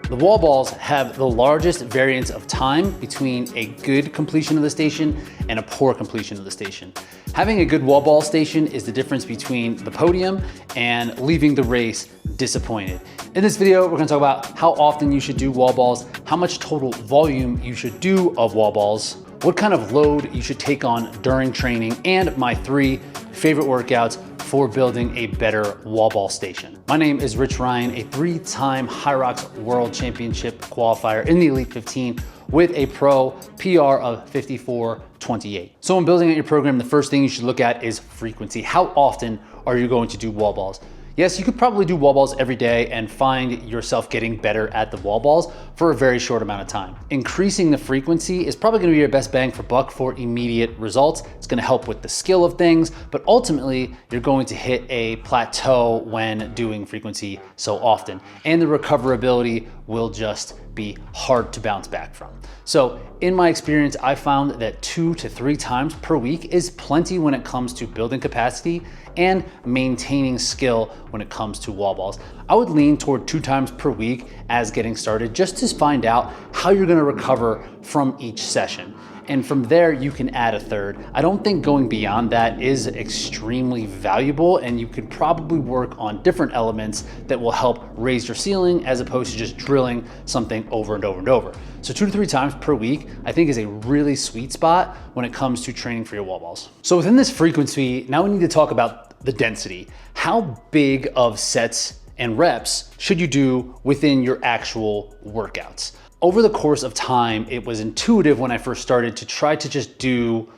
The wall balls have the largest variance of time between a good completion of the station and a poor completion of the station. Having a good wall ball station is the difference between the podium and leaving the race disappointed. In this video, we're gonna talk about how often you should do wall balls, how much total volume you should do of wall balls, what kind of load you should take on during training, and my 3 favorite workouts for building a better wall ball station. My name is Rich Ryan, a 3-time Hyrox World Championship qualifier in the Elite 15 with a pro PR of 54.28. So when building out your program, the first thing you should look at is frequency. How often are you going to do wall balls? Yes, you could probably do wall balls every day and find yourself getting better at the wall balls for a very short amount of time. Increasing the frequency is probably gonna be your best bang for buck for immediate results. It's gonna help with the skill of things, but ultimately you're going to hit a plateau when doing frequency so often, and the recoverability will just be hard to bounce back from. So in my experience, I found that 2 to 3 times per week is plenty when it comes to building capacity and maintaining skill when it comes to wall balls. I would lean toward 2 times per week as getting started, just to find out how you're gonna recover from each session. And from there, you can add a 3rd. I don't think going beyond that is extremely valuable, and you could probably work on different elements that will help raise your ceiling as opposed to just drilling something over and over and over. So 2 to 3 times per week, I think, is a really sweet spot when it comes to training for your wall balls. So within this frequency, now we need to talk about the density. How big of sets and reps should you do within your actual workouts? Over the course of time, it was intuitive when I first started to try to just do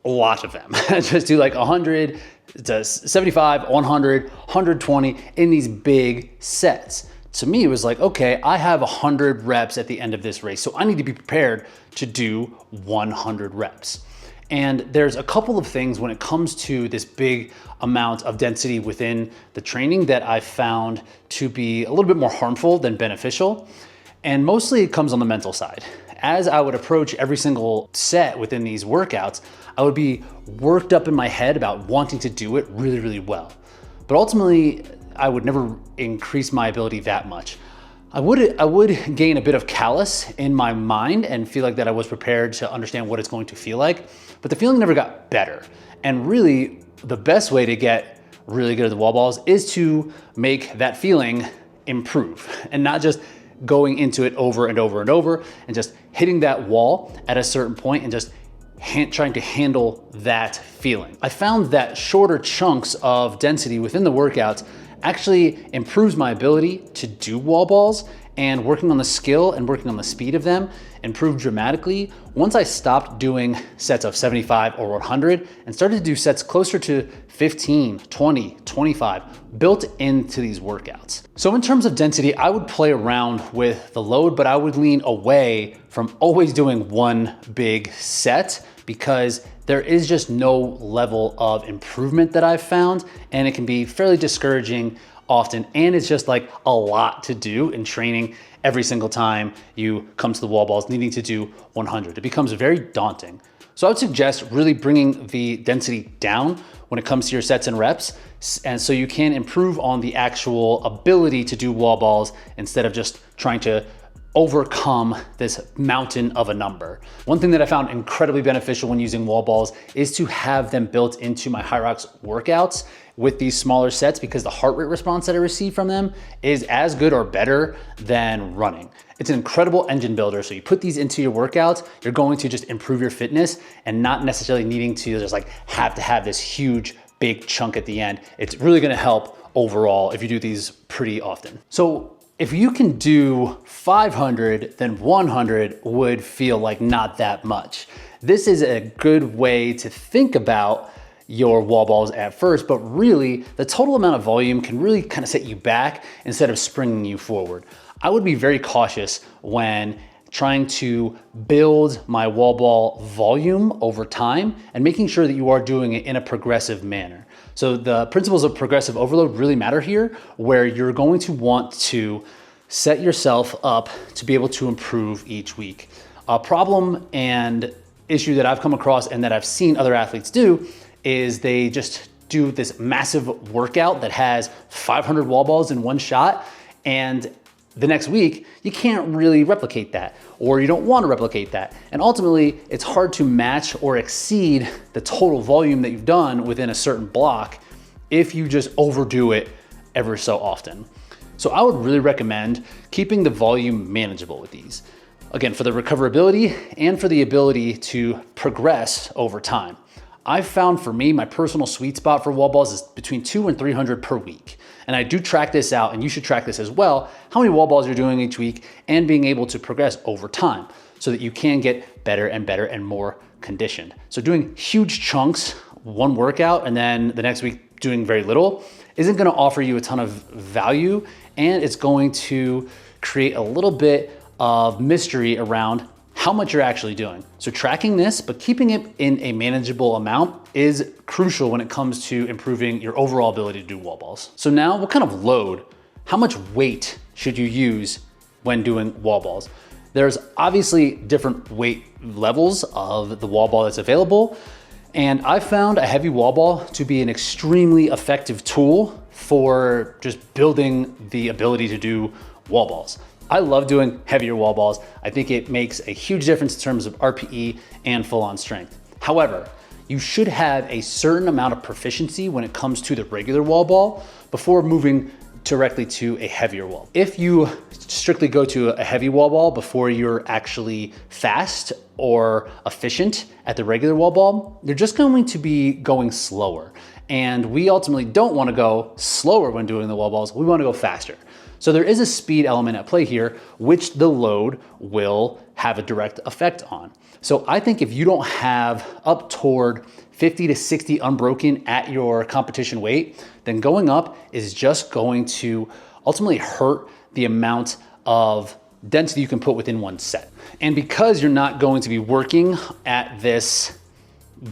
a lot of them. Just do like 100 to 75, 100, 120 in these big sets. To me, it was like, okay, I have 100 reps at the end of this race, so I need to be prepared to do 100 reps. And there's a couple of things when it comes to this big amount of density within the training that I found to be a little bit more harmful than beneficial. And mostly it comes on the mental side. As I would approach every single set within these workouts, I would be worked up in my head about wanting to do it really, really well. But ultimately, I would never increase my ability that much. I would gain a bit of callous in my mind and feel like that I was prepared to understand what it's going to feel like, but the feeling never got better. And really, the best way to get really good at the wall balls is to make that feeling improve, and not just going into it over and over and over and just hitting that wall at a certain point and just trying to handle that feeling. I found that shorter chunks of density within the workouts actually improves my ability to do wall balls, and working on the skill and working on the speed of them improved dramatically once I stopped doing sets of 75 or 100 and started to do sets closer to 15, 20, 25 built into these workouts. So in terms of density, I would play around with the load, but I would lean away from always doing one big set, because there is just no level of improvement that I've found, and it can be fairly discouraging often, and it's just like a lot to do in training every single time you come to the wall balls needing to do 100. It becomes very daunting. So I would suggest really bringing the density down when it comes to your sets and reps, and so you can improve on the actual ability to do wall balls instead of just trying to overcome this mountain of a number. One thing that I found incredibly beneficial when using wall balls is to have them built into my Hyrox workouts with these smaller sets, because the heart rate response that I receive from them is as good or better than running. It's an incredible engine builder. So you put these into your workouts, you're going to just improve your fitness and not necessarily needing to just like have to have this huge big chunk at the end. It's really gonna help overall if you do these pretty often. So if you can do 500, then 100 would feel like not that much. This is a good way to think about your wall balls at first, but really the total amount of volume can really kind of set you back instead of springing you forward. I would be very cautious when trying to build my wall ball volume over time and making sure that you are doing it in a progressive manner. So the principles of progressive overload really matter here, where you're going to want to set yourself up to be able to improve each week. A problem and issue that I've come across and that I've seen other athletes do is they just do this massive workout that has 500 wall balls in one shot, and the next week, you can't really replicate that, or you don't want to replicate that. And ultimately, it's hard to match or exceed the total volume that you've done within a certain block if you just overdo it ever so often. So I would really recommend keeping the volume manageable with these. Again, for the recoverability and for the ability to progress over time. I've found for me, my personal sweet spot for wall balls is between 200 and 300 per week. And I do track this out, and you should track this as well, how many wall balls you're doing each week and being able to progress over time so that you can get better and more conditioned. So doing huge chunks, one workout, and then the next week doing very little isn't gonna offer you a ton of value, and it's going to create a little bit of mystery around how much you're actually doing. So tracking this, but keeping it in a manageable amount is crucial when it comes to improving your overall ability to do wall balls. So now, what kind of load, how much weight should you use when doing wall balls? There's obviously different weight levels of the wall ball that's available. And I found a heavy wall ball to be an extremely effective tool for just building the ability to do wall balls. I love doing heavier wall balls. I think it makes a huge difference in terms of RPE and full-on strength. However, you should have a certain amount of proficiency when it comes to the regular wall ball before moving directly to a heavier wall. If you strictly go to a heavy wall ball before you're actually fast or efficient at the regular wall ball, you're just going to be going slower. And we ultimately don't want to go slower when doing the wall balls. We want to go faster. So there is a speed element at play here, which the load will have a direct effect on. So I think if you don't have up toward 50 to 60 unbroken at your competition weight, then going up is just going to ultimately hurt the amount of density you can put within one set. And because you're not going to be working at this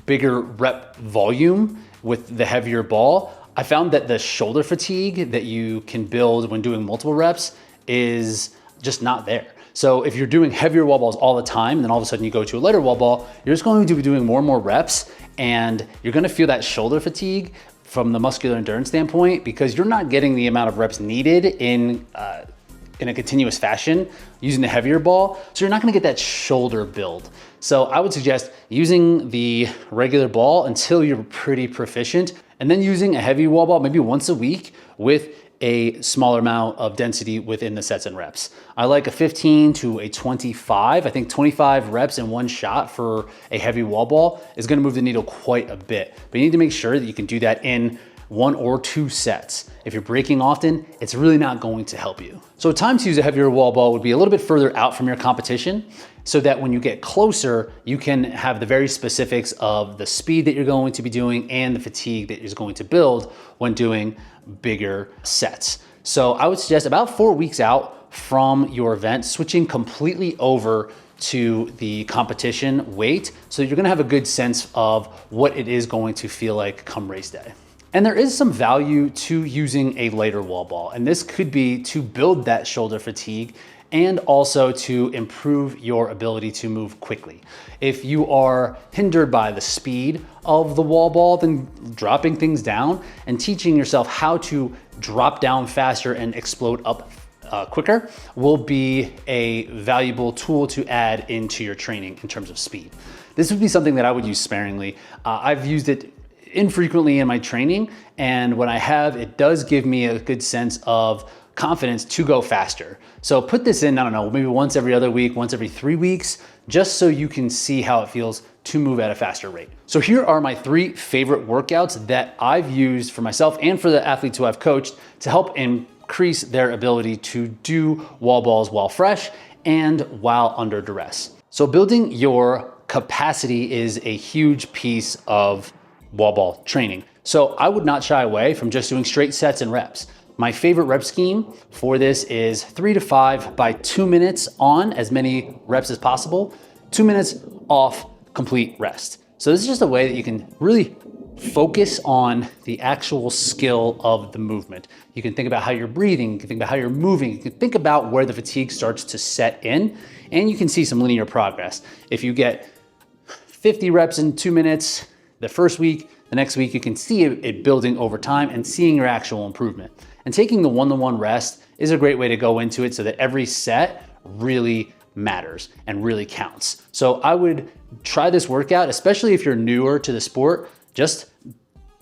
bigger rep volume with the heavier ball, I found that the shoulder fatigue that you can build when doing multiple reps is just not there. So if you're doing heavier wall balls all the time, and then all of a sudden you go to a lighter wall ball, you're just going to be doing more and more reps, and you're gonna feel that shoulder fatigue from the muscular endurance standpoint because you're not getting the amount of reps needed in a continuous fashion using the heavier ball. So you're not gonna get that shoulder build. So I would suggest using the regular ball until you're pretty proficient, and then using a heavy wall ball maybe once a week with a smaller amount of density within the sets and reps. I like a 15 to a 25. I think 25 reps in one shot for a heavy wall ball is gonna move the needle quite a bit. But you need to make sure that you can do that in 1 or 2 sets. If you're breaking often, it's really not going to help you. So time to use a heavier wall ball would be a little bit further out from your competition so that when you get closer, you can have the very specifics of the speed that you're going to be doing and the fatigue that is going to build when doing bigger sets. So I would suggest about 4 weeks out from your event, switching completely over to the competition weight so you're gonna have a good sense of what it is going to feel like come race day. And there is some value to using a lighter wall ball, and this could be to build that shoulder fatigue and also to improve your ability to move quickly. If you are hindered by the speed of the wall ball, then dropping things down and teaching yourself how to drop down faster and explode up quicker will be a valuable tool to add into your training in terms of speed. This would be something that I would use sparingly. I've used it infrequently in my training, and when I have, it does give me a good sense of confidence to go faster. So put this in, I don't know, maybe once every other week, once every 3 weeks, just so you can see how it feels to move at a faster rate. So here are my 3 favorite workouts that I've used for myself and for the athletes who I've coached to help increase their ability to do wall balls while fresh and while under duress. So building your capacity is a huge piece of wall ball training. So I would not shy away from just doing straight sets and reps. My favorite rep scheme for this is 3 to 5 by 2 minutes on as many reps as possible, 2 minutes off, complete rest. So this is just a way that you can really focus on the actual skill of the movement. You can think about how you're breathing, you can think about how you're moving, you can think about where the fatigue starts to set in, and you can see some linear progress. If you get 50 reps in 2 minutes the first week, the next week you can see it building over time and seeing your actual improvement. And taking the one-to-one rest is a great way to go into it so that every set really matters and really counts. So I would try this workout, especially if you're newer to the sport. Just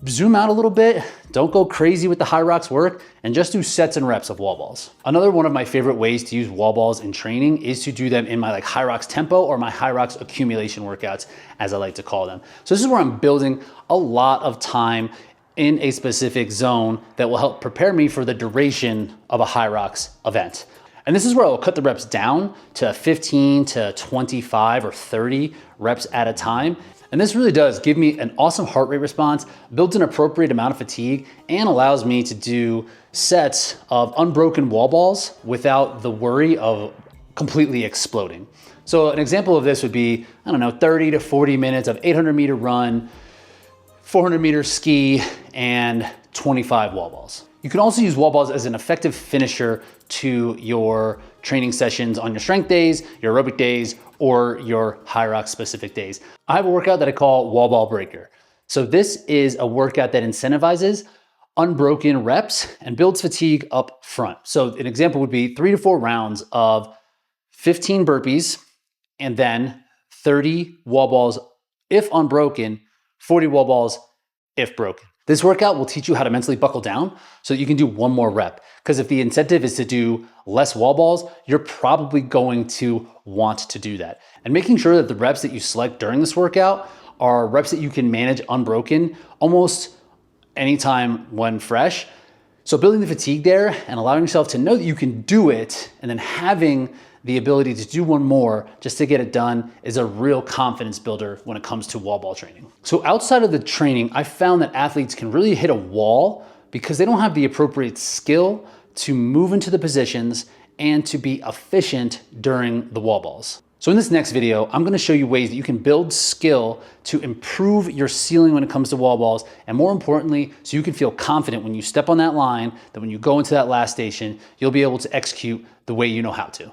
zoom out a little bit, don't go crazy with the Hyrox work, and just do sets and reps of wall balls. Another one of my favorite ways to use wall balls in training is to do them in my Hyrox tempo or my Hyrox accumulation workouts, as I like to call them. So this is where I'm building a lot of time in a specific zone that will help prepare me for the duration of a Hyrox event. And this is where I'll cut the reps down to 15 to 25 or 30 reps at a time. And this really does give me an awesome heart rate response, builds an appropriate amount of fatigue, and allows me to do sets of unbroken wall balls without the worry of completely exploding. So an example of this would be, 30 to 40 minutes of 800-meter run, 400-meter ski, and 25 wall balls. You can also use wall balls as an effective finisher to your training sessions on your strength days, your aerobic days, or your Hyrox specific days. I have a workout that I call wall ball breaker. So this is a workout that incentivizes unbroken reps and builds fatigue up front. So an example would be 3 to 4 rounds of 15 burpees and then 30 wall balls if unbroken, 40 wall balls if broken. This workout will teach you how to mentally buckle down so that you can do one more rep. Because if the incentive is to do less wall balls, you're probably going to want to do that. And making sure that the reps that you select during this workout are reps that you can manage unbroken almost anytime when fresh. So building the fatigue there and allowing yourself to know that you can do it, and then having the ability to do one more just to get it done, is a real confidence builder when it comes to wall ball training. So outside of the training, I found that athletes can really hit a wall because they don't have the appropriate skill to move into the positions and to be efficient during the wall balls. So in this next video, I'm gonna show you ways that you can build skill to improve your ceiling when it comes to wall balls, and more importantly, so you can feel confident when you step on that line, that when you go into that last station, you'll be able to execute the way you know how to.